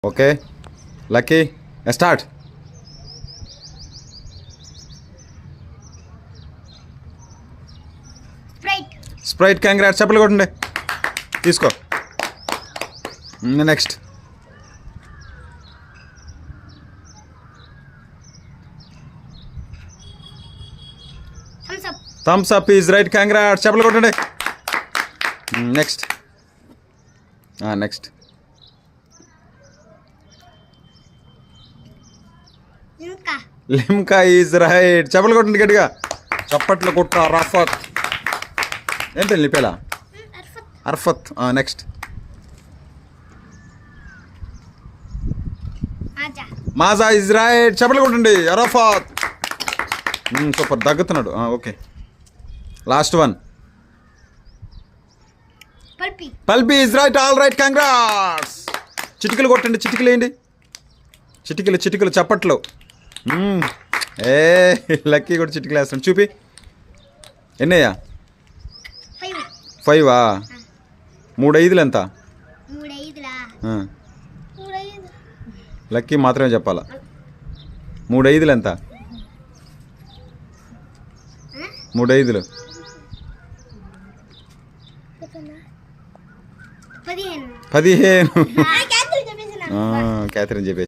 Okay lucky start. Sprite congrats, చెప్పలు కొట్టండి. తీసుకో. Next Thums Up is right, congrats, చెప్పలు కొట్టండి. Next next Limca is right, చెప్పలు కొట్టండి గట్టిగా. చప్పట్లు కొట్ట. రఫత్ ఏంటి నీ పేలా? Arfat. Next Maaza is right, చెప్పలు కొట్టండి. అరఫత్ సూపర్, దగ్గుతున్నాడు. Okay last one Pulpy is right, all right, congrats. చిటికలు కొట్టండి, చిటికలు వేయండి. చిటికలు చిటికలు చప్పట్లు. ఏ లక్కీ కూడా చిటికలు వేస్తాడు. చూపి ఎన్నయ్యా? 5 3 5 ఎంత? లక్కీ మాత్రమే చెప్పాలా. 3 5 ఎంత? 3 5 15. క్యాథరిన్ చెప్పేసి